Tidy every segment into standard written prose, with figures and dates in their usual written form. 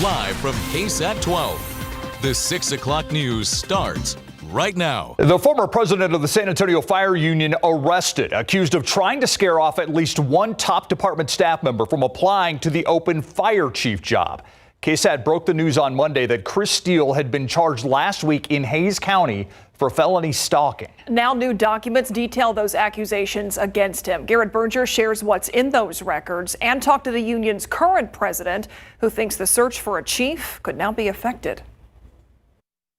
Live from KSAT 12. The 6 o'clock news starts right now. The former president of the San Antonio Fire Union arrested, accused of trying to scare off at least one top department staff member from applying to the open fire chief job. KSAT broke the news on Monday that Chris Steele had been charged last week in Hays County for felony stalking. Now new documents detail those accusations against him. Garrett Berger shares what's in those records and talked to the union's current president, who thinks the search for a chief could now be affected.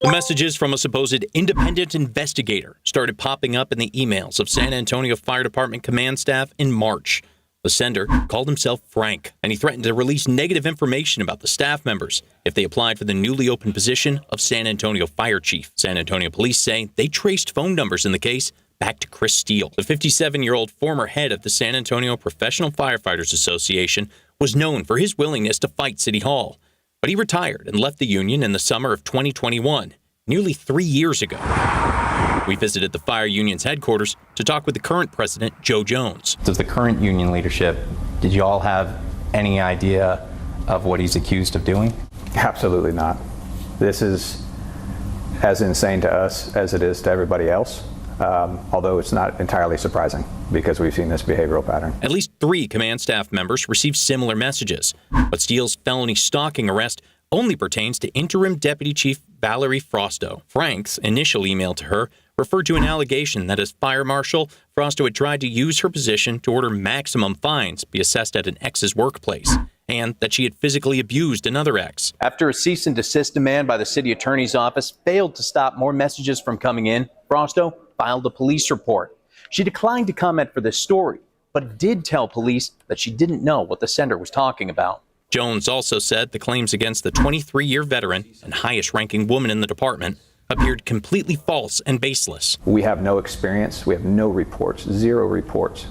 The messages from a supposed independent investigator started popping up in the emails of San Antonio Fire Department command staff in March. The sender called himself Frank, and he threatened to release negative information about the staff members if they applied for the newly opened position of San Antonio Fire Chief. San Antonio police say they traced phone numbers in the case back to Chris Steele. The 57-year-old former head of the San Antonio Professional Firefighters Association was known for his willingness to fight City Hall, but he retired and left the union in the summer of 2021, nearly 3 years ago. We visited the fire union's headquarters to talk with the current president, Joe Jones. Does the current union leadership, did you all have any idea of what he's accused of doing? Absolutely not. This is as insane to us as it is to everybody else, although it's not entirely surprising because we've seen this behavioral pattern. At least 3 command staff members received similar messages, but Steele's felony stalking arrest only pertains to interim Deputy Chief Valerie Frosto. Frank's initial email to her referred to an allegation that as fire marshal, Frosto had tried to use her position to order maximum fines be assessed at an ex's workplace, and that she had physically abused another ex. After a cease and desist demand by the city attorney's office failed to stop more messages from coming in, Frosto filed a police report. She declined to comment for this story, but did tell police that she didn't know what the sender was talking about. Jones also said the claims against the 23-year veteran and highest-ranking woman in the department appeared completely false and baseless. We have no experience. We have no reports, 0 reports,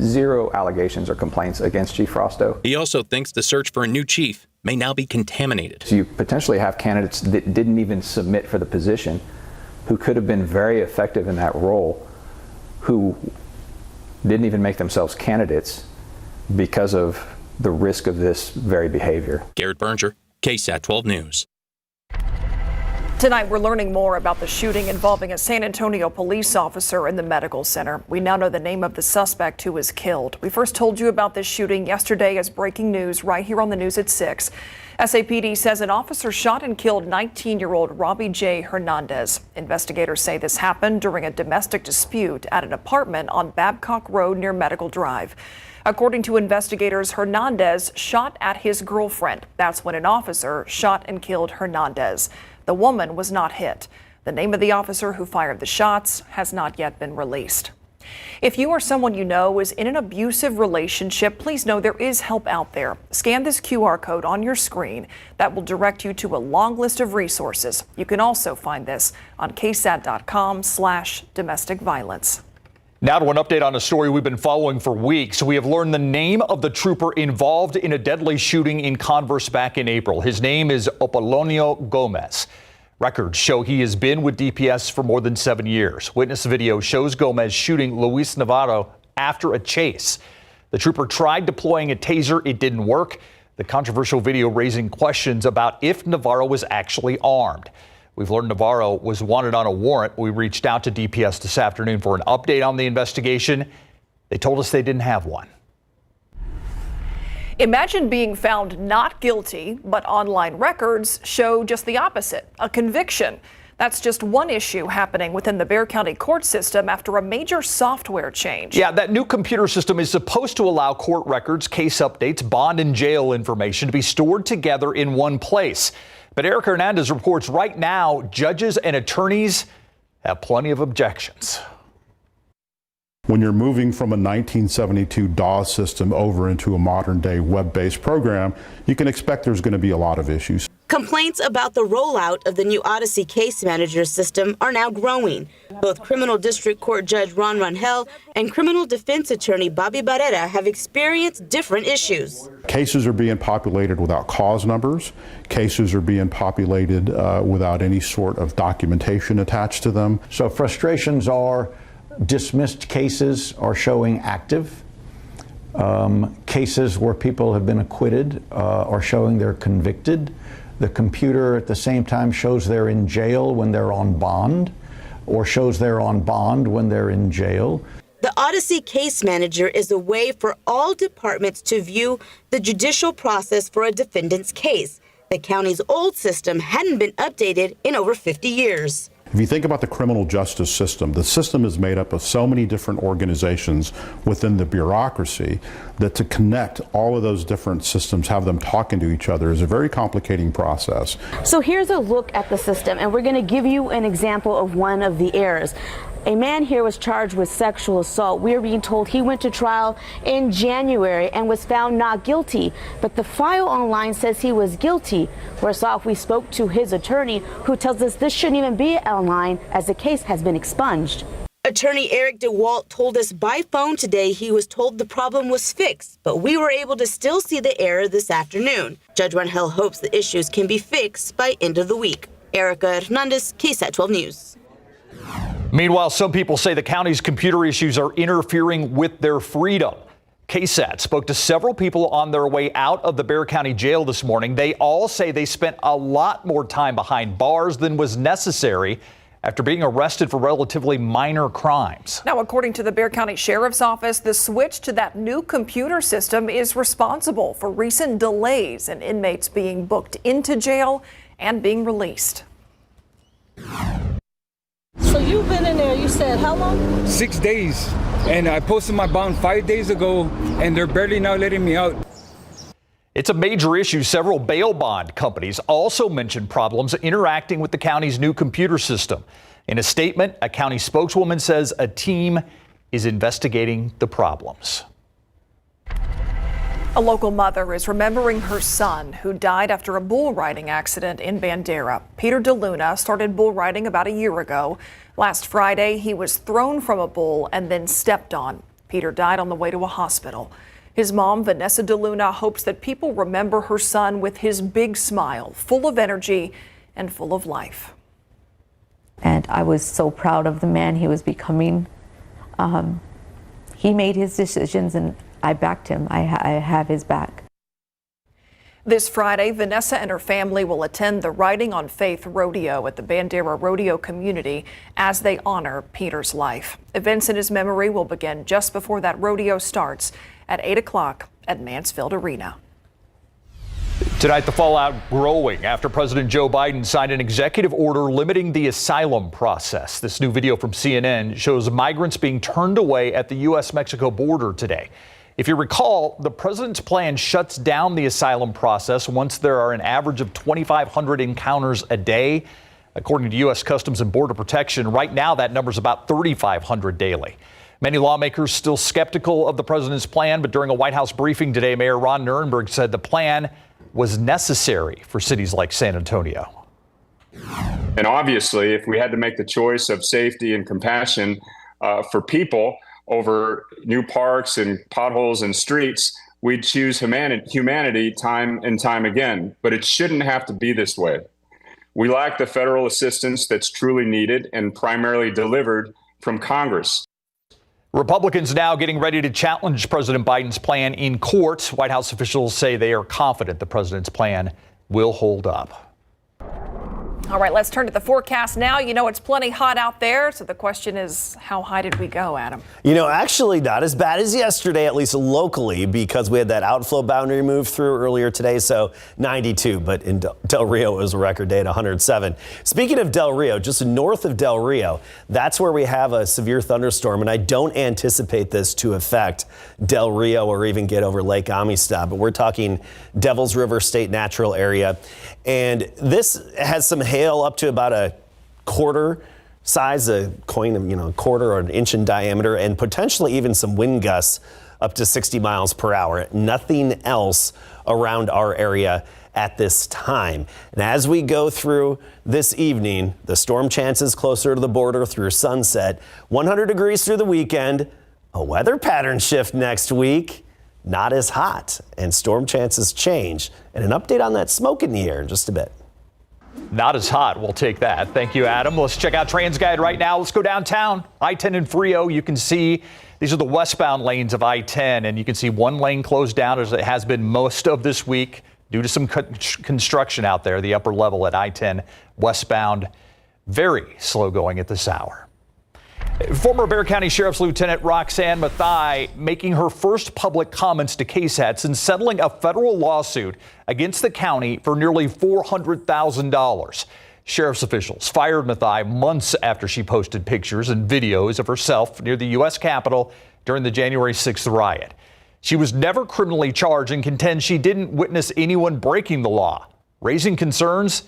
0 allegations or complaints against Chief Frosto. He also thinks the search for a new chief may now be contaminated. So you potentially have candidates that didn't even submit for the position, who could have been very effective in that role, who didn't even make themselves candidates because of the risk of this very behavior. Garrett Berger, KSAT 12 News. Tonight, we're learning more about the shooting involving a San Antonio police officer in the medical center. We now know the name of the suspect who was killed. We first told you about this shooting yesterday as breaking news right here on the news at 6. SAPD says an officer shot and killed 19-year-old Robbie J. Hernandez. Investigators say this happened during a domestic dispute at an apartment on Babcock Road near Medical Drive. According to investigators, Hernandez shot at his girlfriend. That's when an officer shot and killed Hernandez. The woman was not hit. The name of the officer who fired the shots has not yet been released. If you or someone you know is in an abusive relationship, please know there is help out there. Scan this QR code on your screen. That will direct you to a long list of resources. You can also find this on ksat.com/domestic violence. Now to an update on a story we've been following for weeks. We have learned the name of the trooper involved in a deadly shooting in Converse back in April. His name is Apolonio Gomez. Records show he has been with DPS for more than 7 years. Witness video shows Gomez shooting Luis Navarro after a chase. The trooper tried deploying a taser. It didn't work. The controversial video raising questions about if Navarro was actually armed. We've learned Navarro was wanted on a warrant. We reached out to DPS this afternoon for an update on the investigation. They told us they didn't have one. Imagine being found not guilty, but online records show just the opposite, a conviction. That's just one issue happening within the Bexar County court system after a major software change. Yeah, that new computer system is supposed to allow court records, case updates, bond and jail information to be stored together in one place. But Eric Hernandez reports right now judges and attorneys have plenty of objections. When you're moving from a 1972 DOS system over into a modern day web-based program, you can expect there's going to be a lot of issues. Complaints about the rollout of the new Odyssey case manager system are now growing. Both Criminal District Court Judge Ron Rangel and criminal defense attorney Bobby Bandera have experienced different issues. Cases are being populated without cause numbers. Cases are being populated without any sort of documentation attached to them. So frustrations are dismissed cases are showing active. cases where people have been acquitted are showing they're convicted. The computer at the same time shows they're in jail when they're on bond, or shows they're on bond when they're in jail. The Odyssey Case Manager is a way for all departments to view the judicial process for a defendant's case. The county's old system hadn't been updated in over 50 years. If you think about the criminal justice system, the system is made up of so many different organizations within the bureaucracy that to connect all of those different systems, have them talking to each other, is a very complicating process. So here's a look at the system, and we're going to give you an example of one of the errors. A man here was charged with sexual assault. We are being told he went to trial in January and was found not guilty, but the file online says he was guilty. Worse off, we spoke to his attorney, who tells us this shouldn't even be online as the case has been expunged. Attorney Eric DeWalt told us by phone today he was told the problem was fixed, but we were able to still see the error this afternoon. Judge Rangel hopes the issues can be fixed by end of the week. Erica Hernandez, KSAT 12 News. Meanwhile, some people say the county's computer issues are interfering with their freedom. KSAT spoke to several people on their way out of the Bexar County Jail this morning. They all say they spent a lot more time behind bars than was necessary after being arrested for relatively minor crimes. Now, according to the Bexar County Sheriff's Office, the switch to that new computer system is responsible for recent delays in inmates being booked into jail and being released. So you've been in there, you said how long? 6 days. And I posted my bond 5 days ago, and they're barely now letting me out. It's a major issue. Several bail bond companies also mentioned problems interacting with the county's new computer system. In a statement, a county spokeswoman says a team is investigating the problems. A local mother is remembering her son who died after a bull riding accident in Bandera. Peter DeLuna started bull riding about a year ago. Last Friday, he was thrown from a bull and then stepped on. Peter died on the way to a hospital. His mom, Vanessa DeLuna, hopes that people remember her son with his big smile, full of energy and full of life. And I was so proud of the man he was becoming. He made his decisions and I backed him. I have his back. This Friday, Vanessa and her family will attend the Riding on Faith rodeo at the Bandera Rodeo community as they honor Peter's life. Events in his memory will begin just before that rodeo starts at 8 o'clock at Mansfield Arena. Tonight, the fallout growing after President Joe Biden signed an executive order limiting the asylum process. This new video from CNN shows migrants being turned away at the U.S.-Mexico border today. If you recall, the president's plan shuts down the asylum process once there are an average of 2,500 encounters a day. According to U.S. Customs and Border Protection, right now that number is about 3,500 daily. Many lawmakers still skeptical of the president's plan, but during a White House briefing today, Mayor Ron Nirenberg said the plan was necessary for cities like San Antonio. And obviously, if we had to make the choice of safety and compassion for people over new parks and potholes and streets, we'd choose humanity time and time again. But it shouldn't have to be this way. We lack the federal assistance that's truly needed and primarily delivered from Congress. Republicans now getting ready to challenge President Biden's plan in court. White House officials say they are confident the president's plan will hold up. All right, let's turn to the forecast now. You know, it's plenty hot out there. So the question is, how high did we go, Adam? You know, actually not as bad as yesterday, at least locally, because we had that outflow boundary move through earlier today. So 92, but in Del Rio, it was a record day at 107. Speaking of Del Rio, just north of Del Rio, that's where we have a severe thunderstorm. And I don't anticipate this to affect Del Rio or even get over Lake Amistad, but we're talking Devil's River State Natural Area. And this has some hail up to about a quarter size, a coin of, a quarter or an inch in diameter, and potentially even some wind gusts up to 60 miles per hour. Nothing else around our area at this time. And as we go through this evening, the storm chances closer to the border through sunset, 100 degrees through the weekend, a weather pattern shift next week. Not as hot, and storm chances change. And an update on that smoke in the air in just a bit. Not as hot. We'll take that. Thank you, Adam. Let's check out TransGuide right now. Let's go downtown. I-10 in Frio. You can see These are the westbound lanes of I-10, and you can see one lane closed down as it has been most of this week due to some construction out there. The upper level at I-10 westbound, very slow going at this hour. Former Bexar County Sheriff's Lieutenant Roxanne Mathai making her first public comments to KSAT since settling a federal lawsuit against the county for nearly $400,000. Sheriff's officials fired Mathai months after she posted pictures and videos of herself near the U.S. Capitol during the January 6th riot. She was never criminally charged and contends she didn't witness anyone breaking the law. Raising concerns,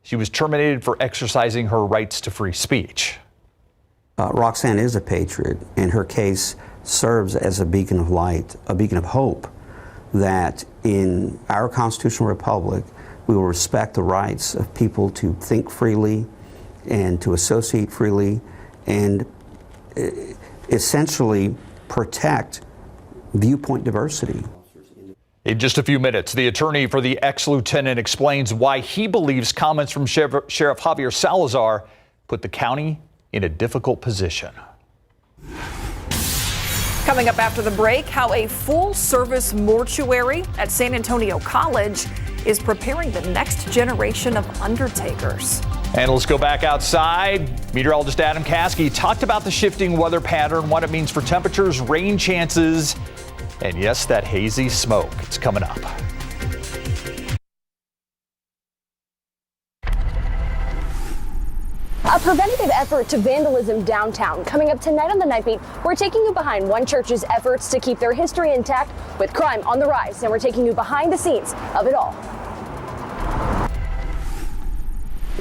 she was terminated for exercising her rights to free speech. Roxanne is a patriot, and her case serves as a beacon of light, a beacon of hope that in our constitutional republic, we will respect the rights of people to think freely and to associate freely and essentially protect viewpoint diversity. In just a few minutes, the attorney for the ex-lieutenant explains why he believes comments from Sheriff Javier Salazar put the county in a difficult position. Coming up after the break, how a full-service mortuary at San Antonio College is preparing the next generation of undertakers. And let's go back outside. Meteorologist Adam Caskey talked about the shifting weather pattern, what it means for temperatures, rain chances, and yes, that hazy smoke. It's coming up. A preventative effort to vandalism downtown. Coming up tonight on the Night Beat, we're taking you behind one church's efforts to keep their history intact with crime on the rise, and we're taking you behind the scenes of it all.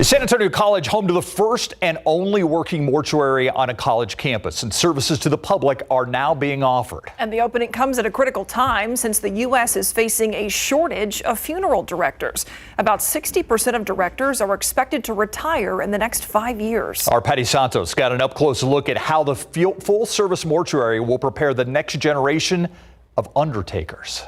San Antonio College, home to the first and only working mortuary on a college campus, and services to the public are now being offered. And the opening comes at a critical time since the U.S. is facing a shortage of funeral directors. About 60% of directors are expected to retire in the next 5 years. Our Patty Santos got an up-close look at how the full-service mortuary will prepare the next generation of undertakers.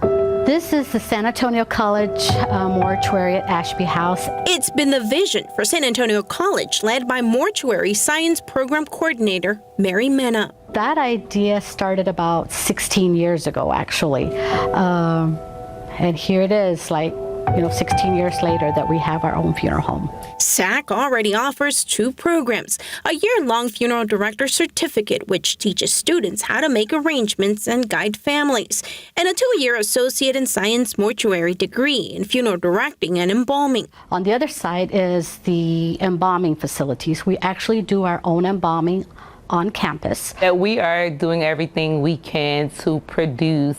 This is the San Antonio College Mortuary at Ashby House. It's been the vision for San Antonio College, led by Mortuary Science Program Coordinator Mary Mena. That idea started about 16 years ago, actually. And here it is, 16 years later that we have our own funeral home. SAC already offers 2 programs, a year-long funeral director certificate, which teaches students how to make arrangements and guide families, and a 2-year associate in science mortuary degree in funeral directing and embalming. On the other side is the embalming facilities. We actually do our own embalming on campus. We are doing everything we can to produce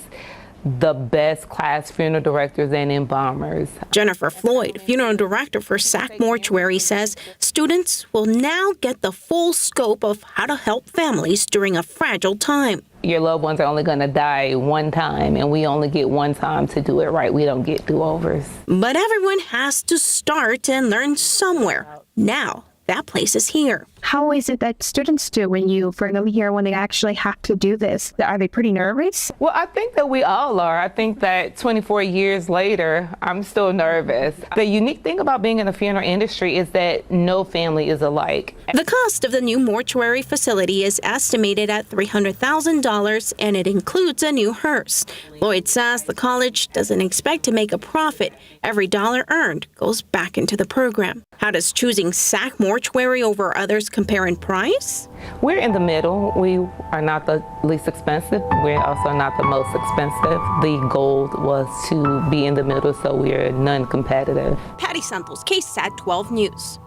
the best class funeral directors and embalmers. Jennifer Floyd, funeral director for SAC Mortuary, says students will now get the full scope of how to help families during a fragile time. Your loved ones are only going to die one time, and we only get one time to do it right. We don't get do-overs. But everyone has to start and learn somewhere. Now, that place is here. How is it that students do when you bring them here when they actually have to do this? Are they pretty nervous? Well, I think that we all are. I think that 24 years later, I'm still nervous. The unique thing about being in the funeral industry is that no family is alike. The cost of the new mortuary facility is estimated at $300,000, and it includes a new hearse. Lloyd says the college doesn't expect to make a profit. Every dollar earned goes back into the program. How does choosing SAC Mortuary over others compare in price? We're in the middle. We are not the least expensive. We're also not the most expensive. The goal was to be in the middle, so we're non-competitive. Patty Santos, KSAT 12 News.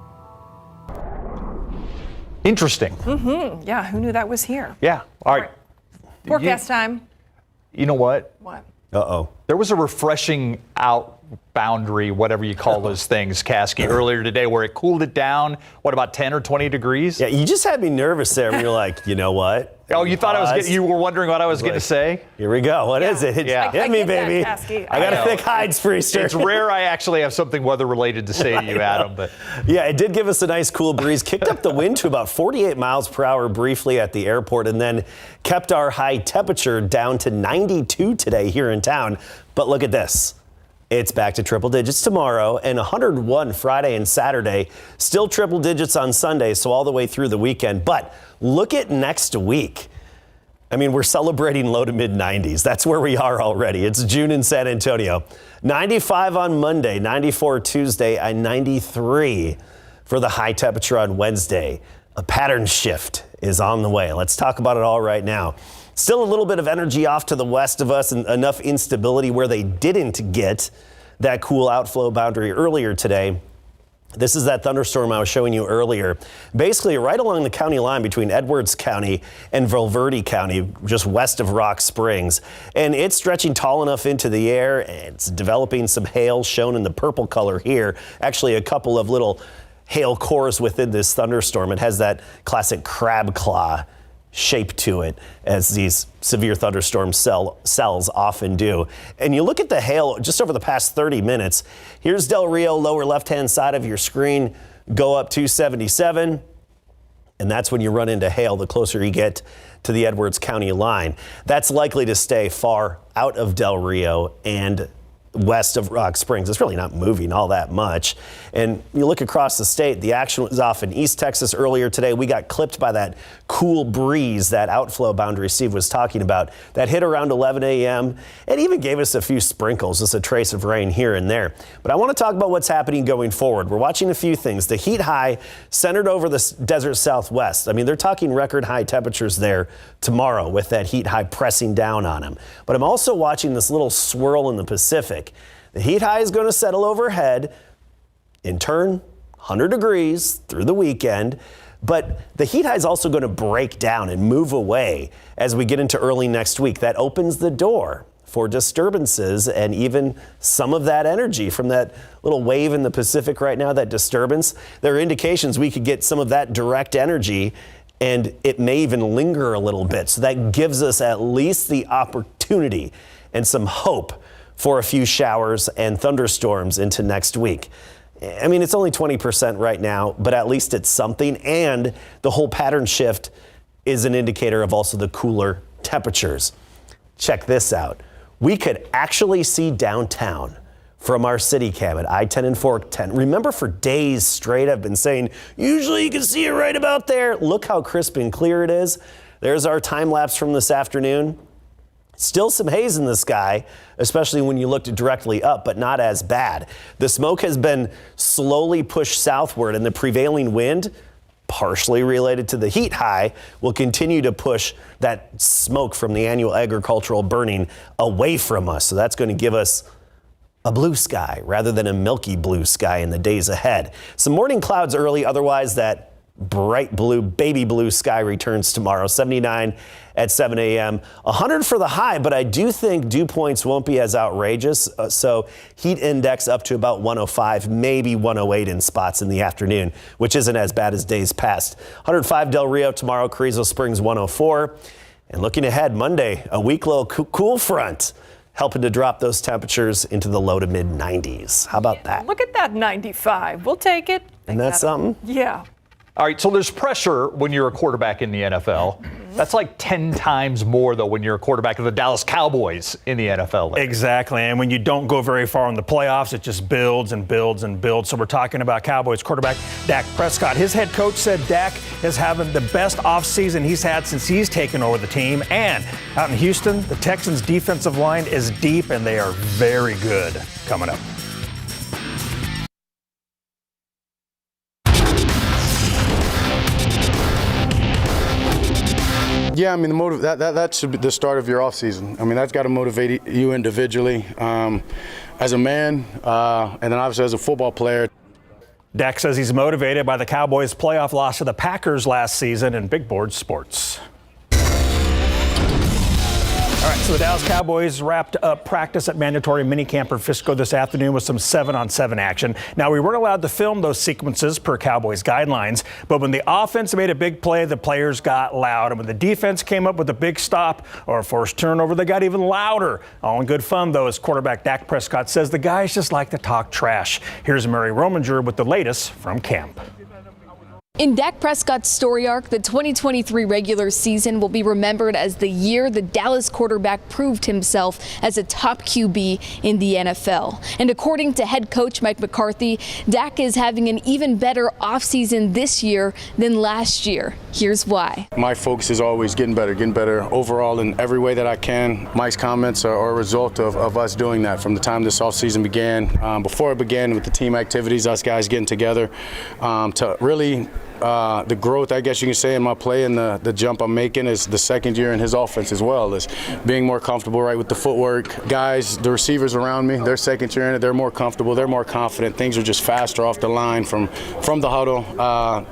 Interesting. Yeah, who knew that was here? Yeah. All right. Forecast time. You know what? What? Uh-oh. There was a refreshing out boundary, whatever you call those things, Caskey, earlier today where it cooled it down, what, about 10 or 20 degrees? Yeah, you just had me nervous there when you're like, you know what? Oh, you thought you were wondering what I was going to say? Here we go. What is it? Yeah. Hit me, baby. I got a thick hide freezer. It's rare I actually have something weather-related to say to you, Adam. But yeah, it did give us a nice cool breeze. Kicked up the wind to about 48 miles per hour briefly at the airport, and then kept our high temperature down to 92 today here in town. But look at this. It's back to triple digits tomorrow and 101 Friday and Saturday. Still triple digits on Sunday, so all the way through the weekend. But look at next week. I mean, we're celebrating low to mid 90s. That's where we are already. It's June in San Antonio. 95 on Monday, 94 Tuesday, and 93 for the high temperature on Wednesday. A pattern shift is on the way. Let's talk about it all right now. Still a little bit of energy off to the west of us and enough instability where they didn't get that cool outflow boundary earlier today. This is that thunderstorm I was showing you earlier, basically right along the county line between Edwards County and Valverde County, just west of Rock Springs. And it's stretching tall enough into the air. It's developing some hail shown in the purple color here. Actually, a couple of little hail cores within this thunderstorm. It has that classic crab claw shape to it, as these severe thunderstorm cells often do. And you look at the hail just over the past 30 minutes. Here's Del Rio, lower left-hand side of your screen, go up 277. And that's when you run into hail the closer you get to the Edwards County line. That's likely to stay far out of Del Rio and west of Rock Springs. It's really not moving all that much. And you look across the state, the action was off in East Texas earlier today. We got clipped by that cool breeze, that outflow boundary Steve was talking about, that hit around 11 a.m. It even gave us a few sprinkles, just a trace of rain here and there. But I want to talk about what's happening going forward. We're watching a few things. The heat high centered over the desert Southwest. I mean, they're talking record high temperatures there tomorrow with that heat high pressing down on them. But I'm also watching this little swirl in the Pacific. The heat high is going to settle overhead, in turn, 100 degrees through the weekend. But the heat high is also going to break down and move away as we get into early next week. That opens the door for disturbances and even some of that energy from that little wave in the Pacific right now, that disturbance. There are indications we could get some of that direct energy, and it may even linger a little bit. So that gives us at least the opportunity and some hope for a few showers and thunderstorms into next week. I mean, it's only 20% right now, but at least it's something. And the whole pattern shift is an indicator of also the cooler temperatures. Check this out. We could actually see downtown from our city cam at I-10 and 410. Remember, for days straight, I've been saying, usually you can see it right about there. Look how crisp and clear it is. There's our time lapse from this afternoon. Still some haze in the sky, especially when you looked directly up, but not as bad. The smoke has been slowly pushed southward, and the prevailing wind, partially related to the heat high, will continue to push that smoke from the annual agricultural burning away from us. So that's going to give us a blue sky rather than a milky blue sky in the days ahead. Some morning clouds early, otherwise that bright blue, baby blue sky returns tomorrow. 79 at 7 a.m. 100 for the high, but I do think dew points won't be as outrageous. So heat index up to about 105, maybe 108 in spots in the afternoon, which isn't as bad as days past. 105 Del Rio tomorrow, Carrizo Springs 104. And looking ahead, Monday, a week-low cool front helping to drop those temperatures into the low to mid 90s. How about that? Look at that 95. We'll take it. And that's something? Yeah. All right, so there's pressure when you're a quarterback in the NFL. That's like 10 times more, though, when you're a quarterback of the Dallas Cowboys in the NFL. Exactly, and when you don't go very far in the playoffs, it just builds and builds and builds. So we're talking about Cowboys quarterback Dak Prescott. His head coach said Dak is having the best offseason he's had since he's taken over the team. And out in Houston, the Texans' defensive line is deep, and they are very good. Coming up. Yeah, I mean, that should be the start of your offseason. I mean, that's got to motivate you individually as a man and then obviously as a football player. Dak says he's motivated by the Cowboys' playoff loss to the Packers last season in Big Board Sports. All right, so the Dallas Cowboys wrapped up practice at mandatory minicamp for Frisco this afternoon with some 7-on-7 action. Now, we weren't allowed to film those sequences per Cowboys guidelines, but when the offense made a big play, the players got loud. And when the defense came up with a big stop or a forced turnover, they got even louder. All in good fun, though, as quarterback Dak Prescott says the guys just like to talk trash. Here's Murray Rominger with the latest from camp. In Dak Prescott's story arc, the 2023 regular season will be remembered as the year the Dallas quarterback proved himself as a top QB in the NFL. And according to head coach Mike McCarthy, Dak is having an even better offseason this year than last year. Here's why. My focus is always getting better overall in every way that I can. Mike's comments are a result of us doing that from the time this offseason began. Before it began with the team activities, us guys getting together to really the growth, I guess you can say, in my play and the jump I'm making is the second year in his offense as well, is being more comfortable right with the footwork. Guys, the receivers around me, their second year in it, they're more comfortable, they're more confident. Things are just faster off the line from the huddle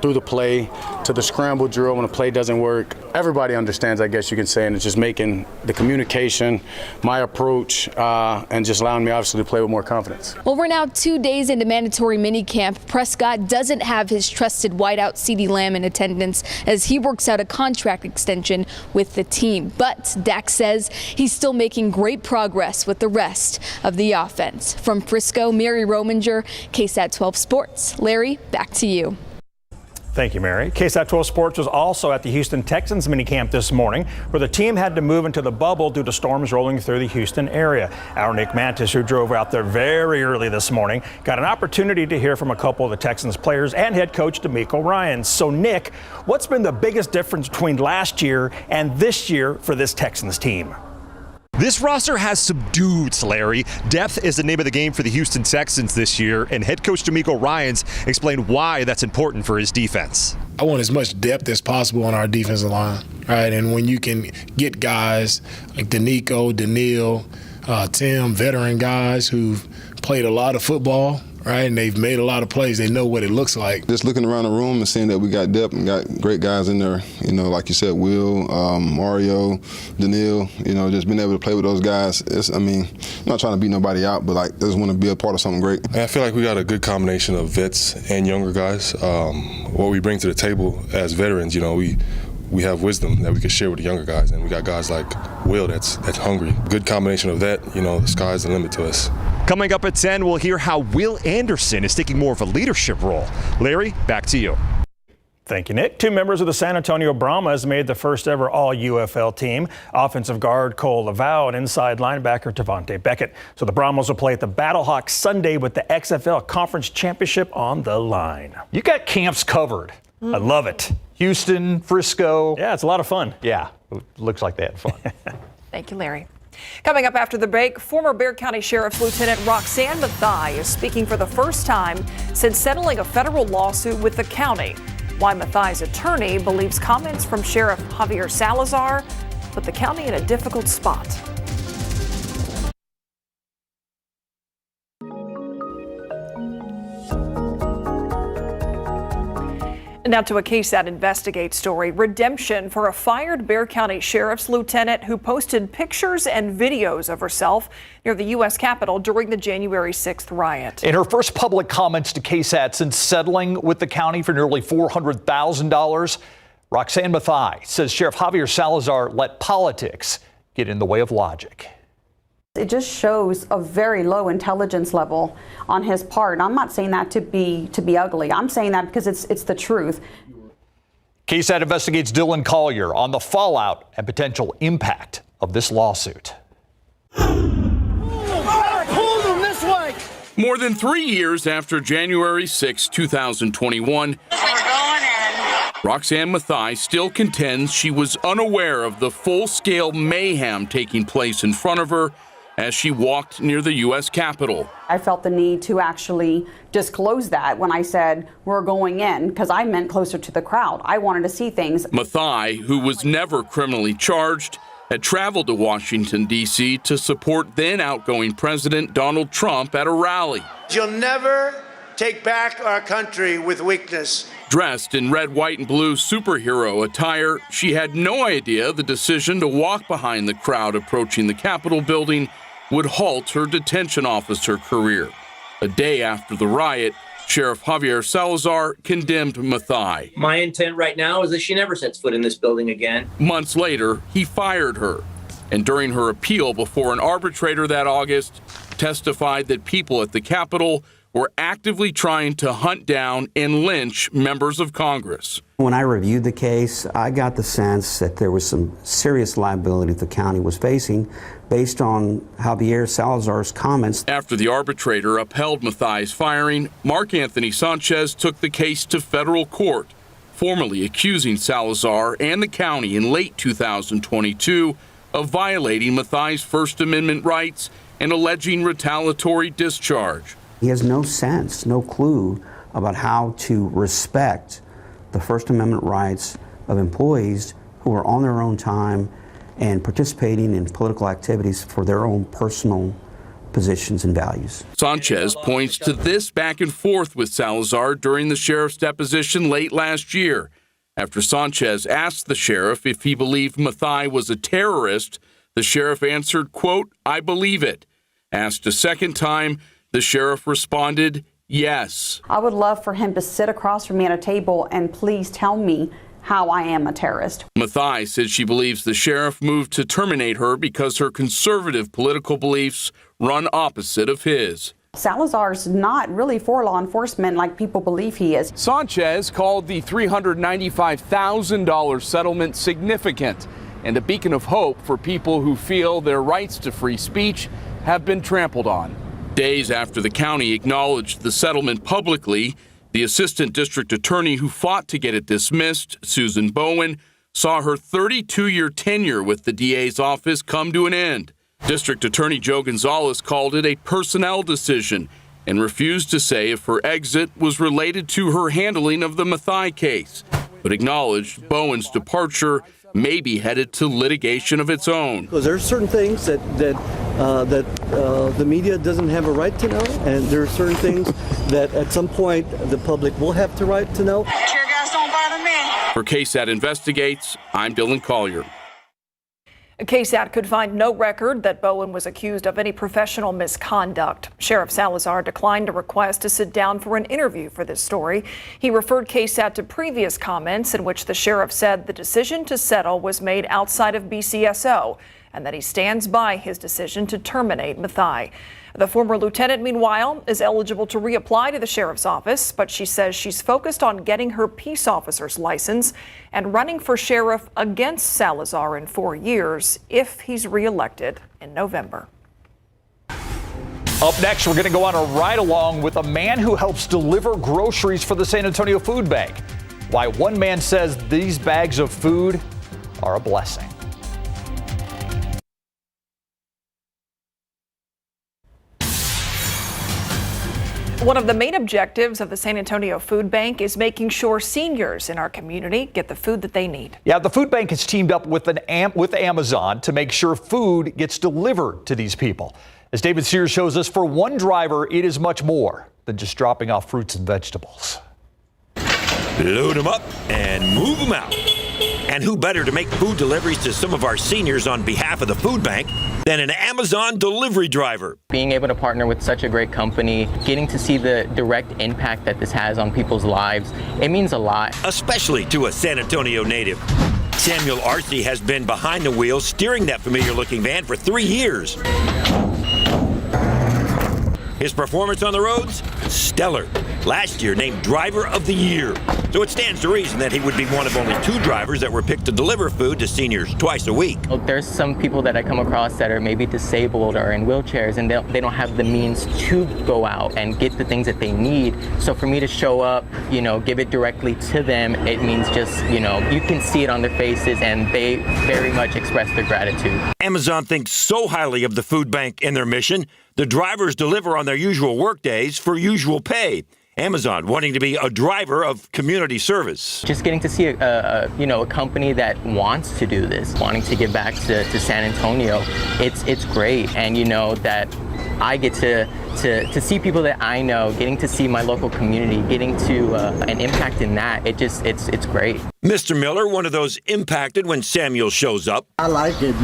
through the play to the scramble drill when a play doesn't work. Everybody understands, I guess you can say, and it's just making the communication, my approach, and just allowing me obviously to play with more confidence. Well, we're now 2 days into mandatory minicamp. Prescott doesn't have his trusted wideout CeeDee Lamb in attendance as he works out a contract extension with the team. But Dak says he's still making great progress with the rest of the offense. From Frisco, Mary Rominger, KSAT 12 Sports. Larry, back to you. Thank you, Mary. KSAT 12 Sports was also at the Houston Texans minicamp this morning, where the team had to move into the bubble due to storms rolling through the Houston area. Our Nick Mantis, who drove out there very early this morning, got an opportunity to hear from a couple of the Texans players and head coach DeMeco Ryans. So, Nick, what's been the biggest difference between last year and this year for this Texans team? This roster has subdued, Larry. Depth is the name of the game for the Houston Texans this year, and head coach DeMeco Ryans explained why that's important for his defense. I want as much depth as possible on our defensive line, right? And when you can get guys like DeNico, Daniil, Tim, veteran guys who've played a lot of football, right, and they've made a lot of plays, they know what it looks like. Just looking around the room and seeing that we got depth and got great guys in there, you know, like you said, Will, Mario, Daniil, you know, just being able to play with those guys. I'm not trying to beat nobody out, but like, I just want to be a part of something great. I feel like we got a good combination of vets and younger guys. What we bring to the table as veterans, you know, we have wisdom that we can share with the younger guys, and we got guys like Will that's hungry. Good combination of that, you know, the sky's the limit to us. Coming up at 10, we'll hear how Will Anderson is taking more of a leadership role. Larry, back to you. Thank you, Nick. 2 members of the San Antonio Brahmas made the first ever all-UFL team. Offensive guard Cole Lavau and inside linebacker Tavante Beckett. So the Brahmas will play at the Battlehawks Sunday with the XFL Conference Championship on the line. You got camps covered. I love it. Houston, Frisco. Yeah, it's a lot of fun. Yeah, it looks like they had fun. Thank you, Larry. Coming up after the break, former Bexar County Sheriff's Lieutenant Roxanne Mathai is speaking for the first time since settling a federal lawsuit with the county. Why Mathai's attorney believes comments from Sheriff Javier Salazar put the county in a difficult spot. Now to a KSAT Investigate story. Redemption for a fired Bexar County Sheriff's Lieutenant who posted pictures and videos of herself near the U.S. Capitol during the January 6th riot. In her first public comments to KSAT since settling with the county for nearly $400,000, Roxanne Mathai says Sheriff Javier Salazar let politics get in the way of logic. It just shows a very low intelligence level on his part. And I'm not saying that to be ugly. I'm saying that because it's the truth. KSAT Investigate's Dylan Collier on the fallout and potential impact of this lawsuit. More than 3 years after January 6, 2021, Roxanne Mathai still contends she was unaware of the full-scale mayhem taking place in front of her as she walked near the U.S. Capitol. I felt the need to actually disclose that when I said we're going in, because I meant closer to the crowd. I wanted to see things. Mathai, who was never criminally charged, had traveled to Washington, D.C. to support then outgoing President Donald Trump at a rally. You'll never take back our country with weakness. Dressed in red, white, and blue superhero attire, she had no idea the decision to walk behind the crowd approaching the Capitol building would halt her detention officer career. A day after the riot, Sheriff Javier Salazar condemned Mathai. My intent right now is that she never sets foot in this building again. Months later, he fired her. And during her appeal before an arbitrator that August, testified that people at the Capitol were actively trying to hunt down and lynch members of Congress. When I reviewed the case, I got the sense that there was some serious liability the county was facing based on Javier Salazar's comments. After the arbitrator upheld Mathai's firing, Mark Anthony Sanchez took the case to federal court, formally accusing Salazar and the county in late 2022 of violating Mathai's First Amendment rights and alleging retaliatory discharge. He has no sense, no clue about how to respect the First Amendment rights of employees who are on their own time and participating in political activities for their own personal positions and values. Sanchez points to this back and forth with Salazar during the sheriff's deposition late last year. After Sanchez asked the sheriff if he believed Mathai was a terrorist, the sheriff answered, quote, "I believe it." Asked a second time, the sheriff responded, "Yes." I would love for him to sit across from me at a table and please tell me how I am a terrorist. Mathai said she believes the sheriff moved to terminate her because her conservative political beliefs run opposite of his. Salazar's not really for law enforcement like people believe he is. Sanchez called the $395,000 settlement significant and a beacon of hope for people who feel their rights to free speech have been trampled on. Days after the county acknowledged the settlement publicly, the assistant district attorney who fought to get it dismissed, Susan Bowen, saw her 32-year tenure with the DA's office come to an end. District Attorney Joe Gonzalez called it a personnel decision and refused to say if her exit was related to her handling of the Mathai case, but acknowledged Bowen's departure may be headed to litigation of its own. Because there are certain things that the media doesn't have a right to know, and there are certain things that at some point the public will have the right to know. Tear gas don't bother me. For KSAT Investigates, I'm Dylan Collier. KSAT could find no record that Bowen was accused of any professional misconduct. Sheriff Salazar declined a request to sit down for an interview for this story. He referred KSAT to previous comments in which the sheriff said the decision to settle was made outside of BCSO and that he stands by his decision to terminate Mathai. The former lieutenant, meanwhile, is eligible to reapply to the sheriff's office, but she says she's focused on getting her peace officer's license and running for sheriff against Salazar in 4 years if he's reelected in November. Up next, we're going to go on a ride-along with a man who helps deliver groceries for the San Antonio Food Bank. Why one man says these bags of food are a blessing. One of the main objectives of the San Antonio Food Bank is making sure seniors in our community get the food that they need. Yeah, the food bank has teamed up with Amazon to make sure food gets delivered to these people. As David Sears shows us, for one driver, it is much more than just dropping off fruits and vegetables. Load them up and move them out. And who better to make food deliveries to some of our seniors on behalf of the food bank than an Amazon delivery driver? Being able to partner with such a great company, getting to see the direct impact that this has on people's lives, it means a lot. Especially to a San Antonio native. Samuel Arce has been behind the wheel steering that familiar-looking van for 3 years. His performance on the roads? Stellar. Last year named Driver of the Year. So it stands to reason that he would be one of only 2 drivers that were picked to deliver food to seniors twice a week. There's some people that I come across that are maybe disabled or in wheelchairs, and they don't have the means to go out and get the things that they need. So for me to show up, give it directly to them, it means just, you can see it on their faces, and they very much express their gratitude. Amazon thinks so highly of the food bank and their mission, the drivers deliver on their usual work days for usual pay. Amazon wanting to be a driver of community service. Just getting to see a company that wants to do this, wanting to give back to San Antonio, it's great. And that I get to see people that I know, getting to see my local community, getting to an impact in that, it's great. Mr. Miller, one of those impacted when Samuel shows up. I like it.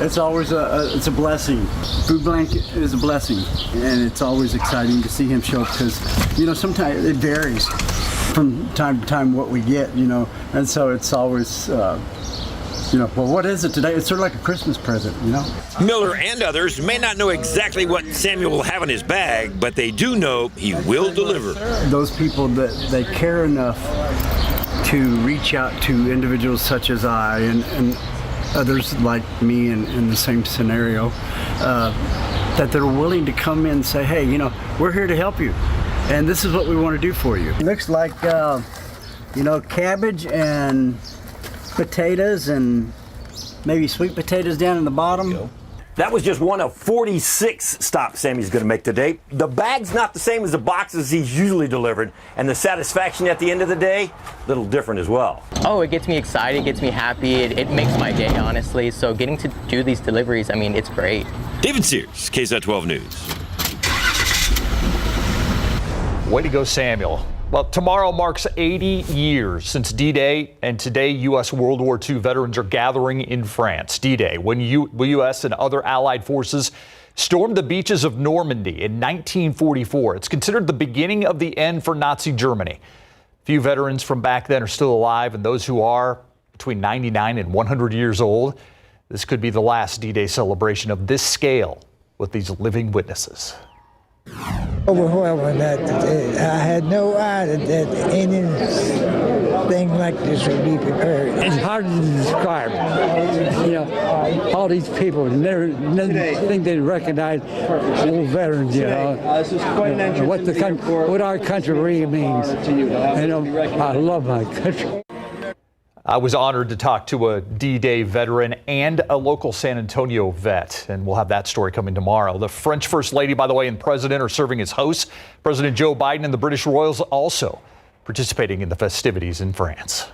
It's always it's a blessing. Food bank is a blessing, and it's always exciting to see him show up because, sometimes it varies from time to time what we get, and so it's always Well, what is it today? It's sort of like a Christmas present, Miller and others may not know exactly what Samuel will have in his bag, but they do know he will deliver. Those people that they care enough to reach out to individuals such as I and others like me in the same scenario, that they're willing to come in and say, hey, we're here to help you, and this is what we want to do for you. It looks like, cabbage and potatoes and maybe sweet potatoes down in the bottom. That was just one of 46 stops Sammy's going to make today. The bag's not the same as the boxes he's usually delivered, and the satisfaction at the end of the day, a little different as well. Oh, it gets me excited, it gets me happy, it makes my day, honestly. So getting to do these deliveries, it's great. David Sears, KSAT 12 News. Way to go, Samuel. Well, tomorrow marks 80 years since D-Day, and today U.S. World War II veterans are gathering in France. D-Day, when U.S. and other Allied forces stormed the beaches of Normandy in 1944. It's considered the beginning of the end for Nazi Germany. Few veterans from back then are still alive, and those who are between 99 and 100 years old. This could be the last D-Day celebration of this scale with these living witnesses. Overwhelming. I had no idea that anything like this would be prepared. It's hard to describe. All these people never think they recognize old veterans. What our country really means. I love my country. I was honored to talk to a D-Day veteran and a local San Antonio vet, and we'll have that story coming tomorrow. The French First Lady, by the way, and President are serving as hosts. President Joe Biden and the British Royals also participating in the festivities in France.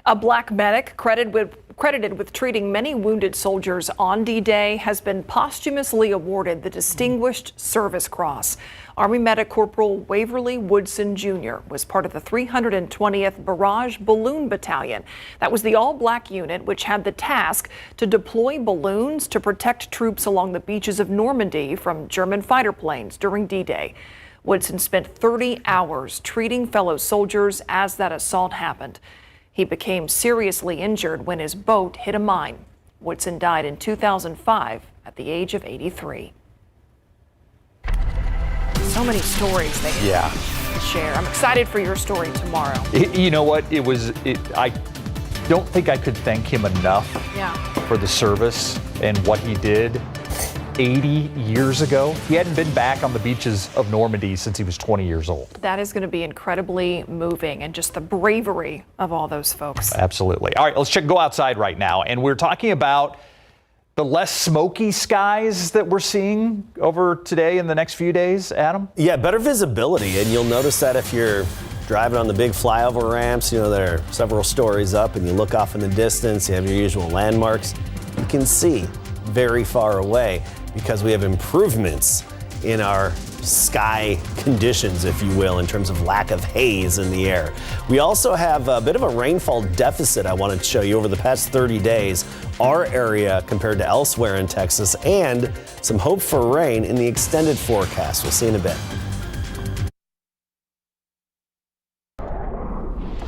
A black medic credited with treating many wounded soldiers on D-Day has been posthumously awarded the Distinguished Service Cross. Army Medic Corporal Waverly Woodson Jr. was part of the 320th Barrage Balloon Battalion. That was the all-black unit which had the task to deploy balloons to protect troops along the beaches of Normandy from German fighter planes during D-Day. Woodson spent 30 hours treating fellow soldiers as that assault happened. He became seriously injured when his boat hit a mine. Woodson died in 2005 at the age of 83. So many stories they share. I'm excited for your story tomorrow. You know what? I don't think I could thank him enough for the service and what he did 80 years ago. He hadn't been back on the beaches of Normandy since he was 20 years old. That is going to be incredibly moving, and just the bravery of all those folks. Absolutely. All right, let's go outside right now. And we're talking about the less smoky skies that we're seeing over today and the next few days, Adam? Yeah, better visibility. And you'll notice that if you're driving on the big flyover ramps, there are several stories up, and you look off in the distance, you have your usual landmarks. You can see very far away because we have improvements in our sky conditions, if you will, in terms of lack of haze in the air. We also have a bit of a rainfall deficit I wanted to show you over the past 30 days, our area compared to elsewhere in Texas, and some hope for rain in the extended forecast. We'll see in a bit.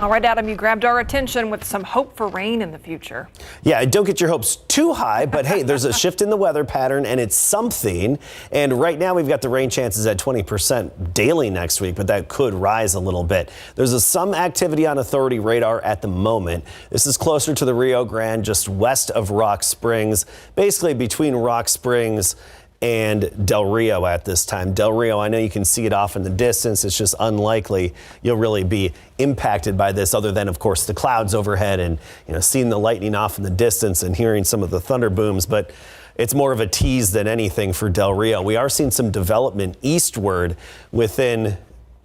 All right, Adam, you grabbed our attention with some hope for rain in the future. Yeah, don't get your hopes too high, but hey, there's a shift in the weather pattern, and it's something. And right now we've got the rain chances at 20% daily next week, but that could rise a little bit. There's some activity on authority radar at the moment. This is closer to the Rio Grande, just west of Rock Springs, basically between Rock Springs and Del Rio at this time. Del Rio, I know you can see it off in the distance. It's just unlikely you'll really be impacted by this, other than, of course, the clouds overhead and seeing the lightning off in the distance and hearing some of the thunder booms. But it's more of a tease than anything for Del Rio. We are seeing some development eastward within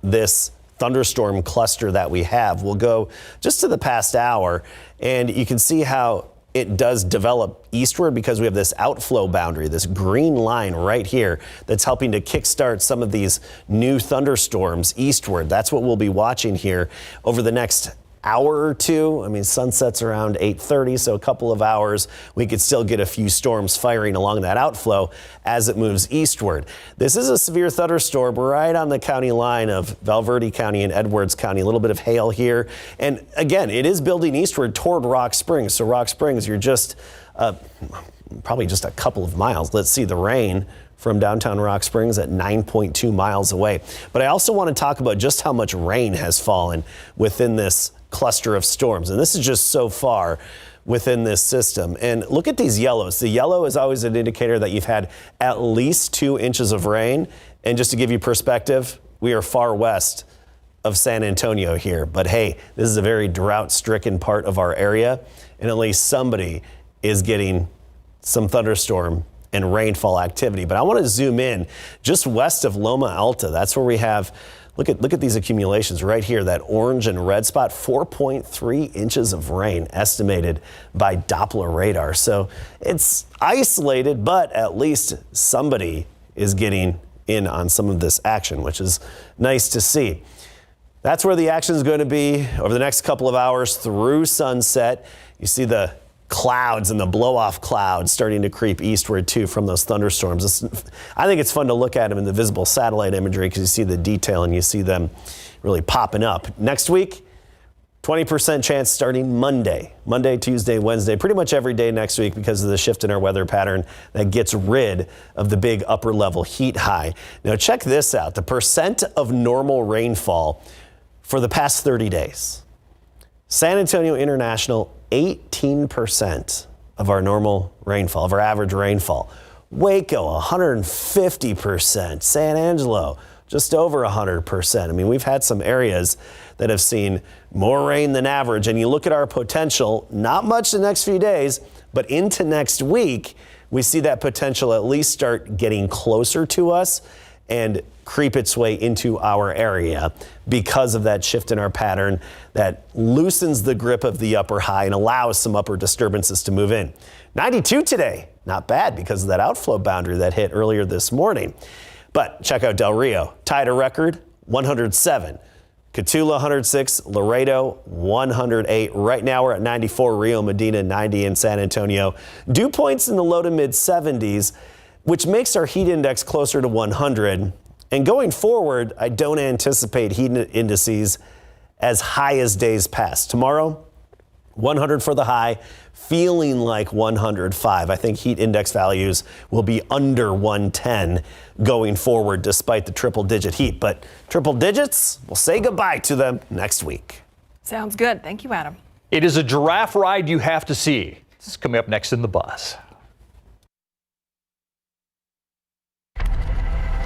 this thunderstorm cluster that we have. We'll go just to the past hour, and you can see how it does develop eastward because we have this outflow boundary, this green line right here that's helping to kickstart some of these new thunderstorms eastward. That's what we'll be watching here over the next hour or two. I mean, sunset's around 8:30, so a couple of hours. We could still get a few storms firing along that outflow as it moves eastward. This is a severe thunderstorm right on the county line of Valverde County and Edwards County. A little bit of hail here. And again, it is building eastward toward Rock Springs. So Rock Springs, you're just probably just a couple of miles. Let's see the rain from downtown Rock Springs at 9.2 miles away. But I also want to talk about just how much rain has fallen within this cluster of storms. And this is just so far within this system. And look at these yellows. The yellow is always an indicator that you've had at least 2 inches of rain. And just to give you perspective, we are far west of San Antonio here. But hey, this is a very drought-stricken part of our area. And at least somebody is getting some thunderstorm and rainfall activity. But I want to zoom in just west of Loma Alta. That's where we have, look at these accumulations right here, that orange and red spot, 4.3 inches of rain estimated by Doppler radar. So it's isolated, but at least somebody is getting in on some of this action, which is nice to see. That's where the action is going to be over the next couple of hours through sunset. You see the clouds and the blow-off clouds starting to creep eastward too from those thunderstorms. I think it's fun to look at them in the visible satellite imagery because you see the detail and you see them really popping up. Next week, 20% chance starting Monday, Tuesday, Wednesday, pretty much every day next week because of the shift in our weather pattern that gets rid of the big upper level heat high. Now check this out, the percent of normal rainfall for the past 30 days. San Antonio International, 18% of our normal rainfall, of our average rainfall. Waco, 150%. San Angelo, just over 100%. I mean, we've had some areas that have seen more rain than average. And you look at our potential, not much the next few days, but into next week, we see that potential at least start getting closer to us and creep its way into our area because of that shift in our pattern that loosens the grip of the upper high and allows some upper disturbances to move in. 92 today, not bad because of that outflow boundary that hit earlier this morning. But check out Del Rio, tied a record, 107. Cotulla, 106, Laredo, 108. Right now we're at 94, Rio Medina, 90 in San Antonio. Dew points in the low to mid 70s, which makes our heat index closer to 100. And going forward, I don't anticipate heat indices as high as days past. Tomorrow, 100 for the high, feeling like 105. I think heat index values will be under 110 going forward despite the triple-digit heat. But triple digits, we'll say goodbye to them next week. Sounds good. Thank you, Adam. It is a giraffe ride you have to see. This is coming up next in the Buzz.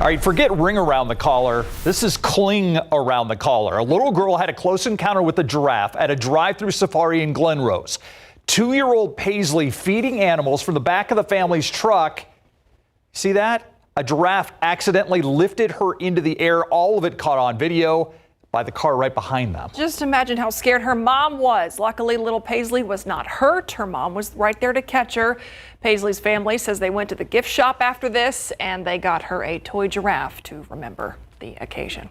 All right, forget ring around the collar. This is cling around the collar. A little girl had a close encounter with a giraffe at a drive-through safari in Glen Rose. 2-year-old Paisley feeding animals from the back of the family's truck. See that? A giraffe accidentally lifted her into the air. All of it caught on video by the car right behind them. Just imagine how scared her mom was. Luckily, little Paisley was not hurt. Her mom was right there to catch her. Paisley's family says they went to the gift shop after this and they got her a toy giraffe to remember the occasion.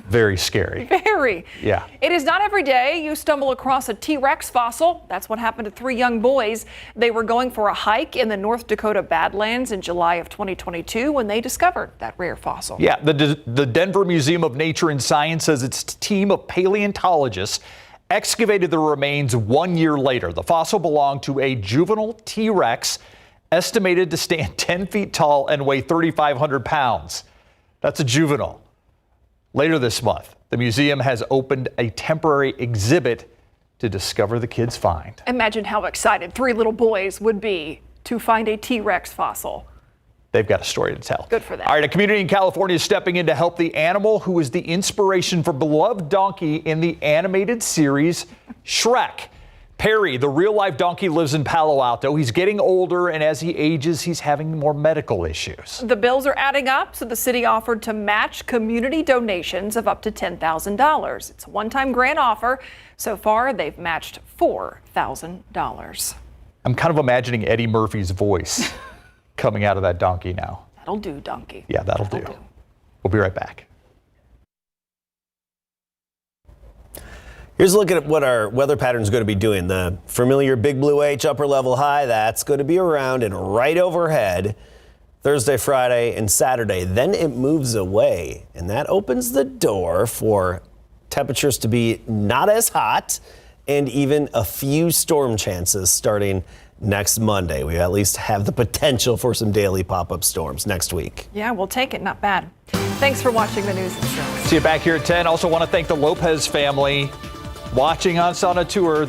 Very scary. Very. Yeah. It is not every day you stumble across a T-Rex fossil. That's what happened to 3 young boys. They were going for a hike in the North Dakota Badlands in July of 2022 when they discovered that rare fossil. Yeah, the Denver Museum of Nature and Science says its team of paleontologists excavated the remains 1 year later. The fossil belonged to a juvenile T-Rex estimated to stand 10 feet tall and weigh 3,500 pounds. That's a juvenile. Later this month, the museum has opened a temporary exhibit to discover the kids' find. Imagine how excited 3 little boys would be to find a T-Rex fossil. They've got a story to tell. Good for them. All right, a community in California is stepping in to help the animal who is the inspiration for beloved donkey in the animated series Shrek. Perry, the real-life donkey, lives in Palo Alto. He's getting older, and as he ages, he's having more medical issues. The bills are adding up, so the city offered to match community donations of up to $10,000. It's a one-time grant offer. So far, they've matched $4,000. I'm kind of imagining Eddie Murphy's voice coming out of that donkey now. That'll do, donkey. Yeah, that'll do. We'll be right back. Here's a look at what our weather pattern is going to be doing. The familiar big blue H upper level high, that's going to be around and right overhead Thursday, Friday, and Saturday. Then it moves away, and that opens the door for temperatures to be not as hot and even a few storm chances starting next Monday. We at least have the potential for some daily pop-up storms next week. Yeah, we'll take it. Not bad. Thanks for watching the News at 6. See you back here at 10. Also want to thank the Lopez family watching us on a tour.